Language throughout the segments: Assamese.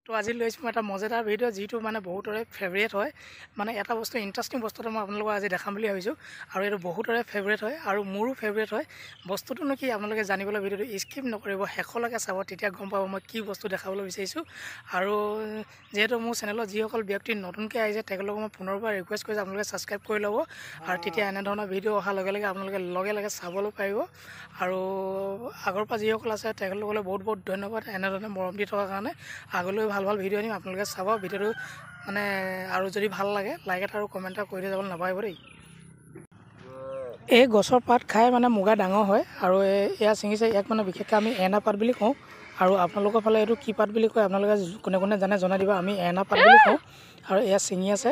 তো আজি লৈছোঁ মই এটা মজাদাৰ ভিডিঅ' যিটো মানে বহুতৰে ফেভৰেট হয় মানে এটা বস্তু ইণ্টাৰেষ্টিং বস্তু এটা মই আপোনালোকক আজি দেখাম বুলি ভাবিছোঁ আৰু এইটো বহুতৰে ফেভৰেট হয় আৰু মোৰো ফেভৰেট হয় বস্তুটোনো কি আপোনালোকে জানিবলৈ ভিডিঅ'টো স্কিপ নকৰিব শেষলৈকে চাব তেতিয়া গম পাব মই কি বস্তু দেখাবলৈ বিচাৰিছোঁ আৰু যিহেতু মোৰ চেনেলত যিসকল ব্যক্তি নতুনকৈ আহিছে তেখেতলোকক মই পুনৰবাৰ ৰিকুৱেষ্ট কৰিছোঁ আপোনালোকে ছাবস্ক্ৰাইব কৰি ল'ব আৰু তেতিয়া এনেধৰণৰ ভিডিঅ' অহাৰ লগে লগে আপোনালোকে লগে লগে চাবলৈ পাৰিব আৰু আগৰ পৰা যিসকল আছে তেখেতলোকলৈ বহুত বহুত ধন্যবাদ এনেধৰণে মৰম দি থকাৰ কাৰণে আগলৈ ভাল ভাল ভিডিঅ' আনিম আপোনালোকে চাব ভিডিঅ'টো মানে আৰু যদি ভাল লাগে লাইক এটা আৰু কমেণ্ট এটা কৰি যাবলৈ নাপাহৰিব দেই এই গছৰ পাত খাই মানে মুগা ডাঙৰ হয় আৰু এয়া ছিঙিছে ইয়াক মানে বিশেষকৈ আমি এনা পাত বুলি কওঁ আৰু আপোনালোকৰ ফালে এইটো কি পাত বুলি কয় আপোনালোকে কোনে কোনে জানে জনাই দিব আমি এনা পাত বুলি কওঁ আৰু এয়া ছিঙি আছে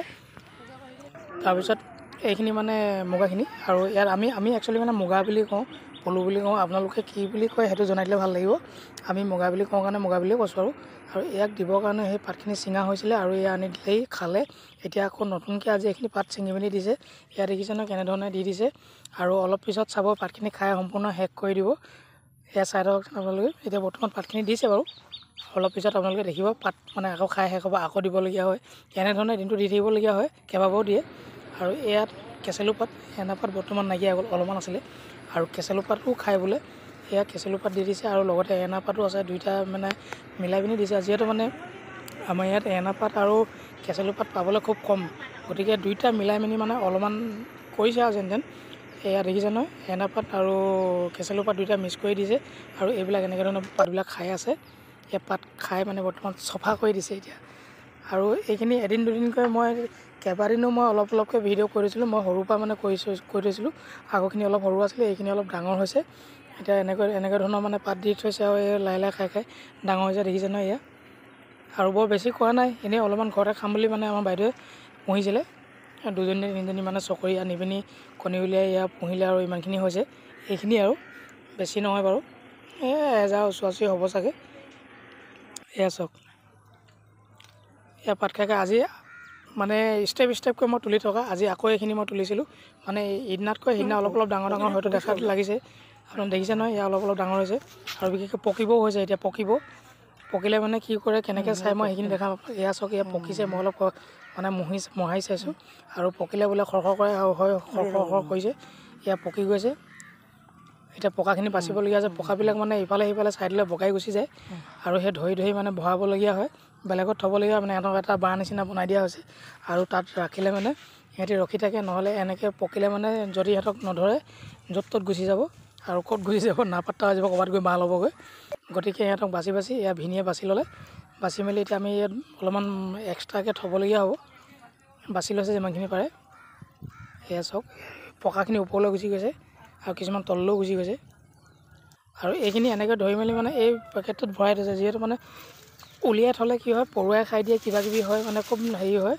তাৰপিছত এইখিনি মানে মুগাখিনি আৰু ইয়াত আমি একচুৱেলি মানে মুগা বুলি কওঁ পলু বুলি কওঁ আপোনালোকে কি বুলি কয় সেইটো জনাই দিলে ভাল লাগিব আমি মুগা বুলি কওঁ কাৰণে মুগা বুলিয়ে কৈছোঁ আৰু ইয়াক দিবৰ কাৰণে সেই পাতখিনি ছিঙা হৈছিলে আৰু এয়া আনি দিলেই খালে এতিয়া আকৌ নতুনকৈ আজি এইখিনি পাত ছিঙি মেলি দিছে এয়া দেখিছে ন কেনেধৰণে দি দিছে আৰু অলপ পিছত চাব পাতখিনি খাই সম্পূৰ্ণ শেষ কৰি দিব এয়া চাই থাকক আপোনালোকে এতিয়া বৰ্তমান পাতখিনি দিছে বাৰু অলপ পিছত আপোনালোকে দেখিব পাত মানে আকৌ খাই শেষ হ'ব আকৌ দিবলগীয়া হয় এনেধৰণে দিনটো দি থাকিবলগীয়া হয় কেইবাবাৰো দিয়ে আৰু ইয়াত কেচেলু পাত এনা পাত বৰ্তমান নাইকিয়া গ'ল অলপমান আছিলে আৰু কেচেলু পাতো খাই বোলে এয়া কেচেলু পাত দি দিছে আৰু লগতে এনা পাতো আছে দুইটা মানে মিলাই পিনি দিছে যিহেতু মানে আমাৰ ইয়াত এনা পাত আৰু কেচেলু পাত পাবলৈ খুব কম গতিকে দুইটা মিলাই মেলি মানে অলপমান কৰিছে আৰু যেন এয়া দেখিছে নহয় এনা পাত আৰু কেচেলু পাত দুইটা মিক্স কৰি দিছে আৰু এইবিলাক এনেকৈ ধৰণৰ পাতবিলাক খাই আছে এই পাত খাই মানে বৰ্তমান চফা কৰি দিছে এতিয়া আৰু এইখিনি এদিন দুদিনকৈ মই কেইবাদিনো মই অলপ অলপকৈ ভিডিঅ' কৰিছিলোঁ মই সৰুৰ পৰা মানে কৰি থৈছিলোঁ আগৰখিনি অলপ সৰু আছিলে এইখিনি অলপ ডাঙৰ হৈছে এতিয়া এনেকৈ ধৰণৰ মানে পাত দি থৈছে আৰু এই লাহে লাহে খাই ডাঙৰ হৈছে দেখিছে নহয় এয়া আৰু বৰ বেছি খোৱা নাই এনেই অলপমান ঘৰতে খাম বুলি মানে আমাৰ বাইদেৱে পুহিছিলে দুজনী তিনিজনী মানে চকৰি আনি পিনি কণী উলিয়াই এয়া পুহিলে আৰু ইমানখিনি হৈছে এইখিনি আৰু বেছি নহয় বাৰু এহেজাৰ ওচৰা-ওচৰি হ'ব চাগে এয়া চাওক এয়া পাত খাই আজি মানে ষ্টেপকৈ মই তুলি থকা আজি আকৌ এইখিনি মই তুলিছিলোঁ মানে ইদিনাতকৈ সিদিনা অলপ অলপ ডাঙৰ ডাঙৰ হয়তো দেখাত লাগিছে আপুনি দেখিছে নহয় এয়া অলপ অলপ ডাঙৰ হৈছে আৰু বিশেষকৈ পকিবও হৈছে এতিয়া পকিলে মানে কি কৰে কেনেকৈ চাই মই সেইখিনি দেখাম এয়া চাওক এয়া পকিছে মই অলপ মানে মহাই চাইছোঁ আৰু পকিলে বোলে খৰখৰ কৰে আৰু হয় খৰখৰ কৰিছে এয়া পকি গৈছে এতিয়া পকাখিনি বাচিবলগীয়া আছে পকাবিলাক মানে ইফালে সিফালে চাইডলৈ বগাই গুচি যায় আৰু সেই ধৰি মানে ভৰাবলগীয়া হয় বেলেগত থ'বলগীয়া মানে সিহঁতক এটা বাঁহ নিচিনা বনাই দিয়া হৈছে আৰু তাত ৰাখিলে মানে সিহঁতি ৰখি থাকে নহ'লে এনেকৈ পকিলে মানে যদি সিহঁতক নধৰে য'ত ত'ত গুচি যাব আৰু ক'ত গুচি যাব নাপাত্তা হৈ যাব ক'ৰবাত গৈ বাঁহ ল'বগৈ গতিকে সিহঁতক বাচি এয়া ভিনিয়ে বাচি ল'লে বাচি মেলি এতিয়া আমি ইয়াত অলপমান এক্সট্ৰাকৈ থ'বলগীয়া হ'ব বাচি লৈছে যিমানখিনি পাৰে এয়া চাওক পকাখিনি ওপৰলৈ গুচি গৈছে আৰু কিছুমান তললৈও গুচি গৈছে আৰু এইখিনি এনেকৈ ধৰি মেলি মানে এই পেকেটটোত ভৰাই থৈছে যিহেতু মানে উলিয়াই থ'লে কি হয় পৰুৱাই খাই দিয়ে কিবাকিবি হয় মানে খুব হেৰি হয়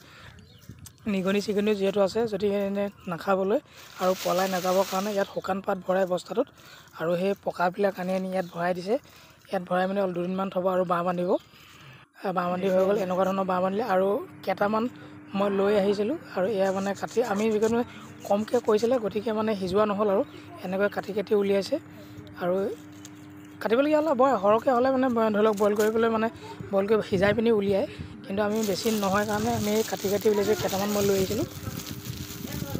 নিগনি চিগনি যিহেতু আছে যদি এনে নাখাবলৈ আৰু পলাই নাযাবৰ কাৰণে ইয়াত শুকান পাত ভৰাই বস্তাটোত আৰু সেই পকাবিলাক আনি ইয়াত ভৰাই দিছে ইয়াত ভৰাই মানে দুদিনমান থ'ব আৰু বাঁহ বান্ধি হৈ গ'ল এনেকুৱা ধৰণৰ বাঁহ বান্ধিলে আৰু কেইটামান মই লৈ আহিছিলোঁ আৰু এয়া মানে কাটি আমি যিকোনো কমকৈ কৰিছিলে গতিকে মানে সিজোৱা নহ'ল আৰু এনেকৈ কাটি উলিয়াইছে আৰু কাটিবলগীয়া হ'লে বৰ সৰহকৈ হ'লে মানে ধৰি লওক বইল কৰি সিজাই পিনি উলিয়াই কিন্তু আমি বেছি নহয় কাৰণে আমি কাটি উলিয়াইছোঁ কেইটামান মই লৈ আহিছিলোঁ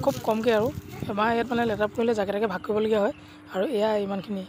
খুব কমকৈ আৰু আমাৰ ইয়াত মানে লেতেৰা পৰিলে জাকে তাকে ভাগ কৰিবলগীয়া হয় আৰু এয়া ইমানখিনি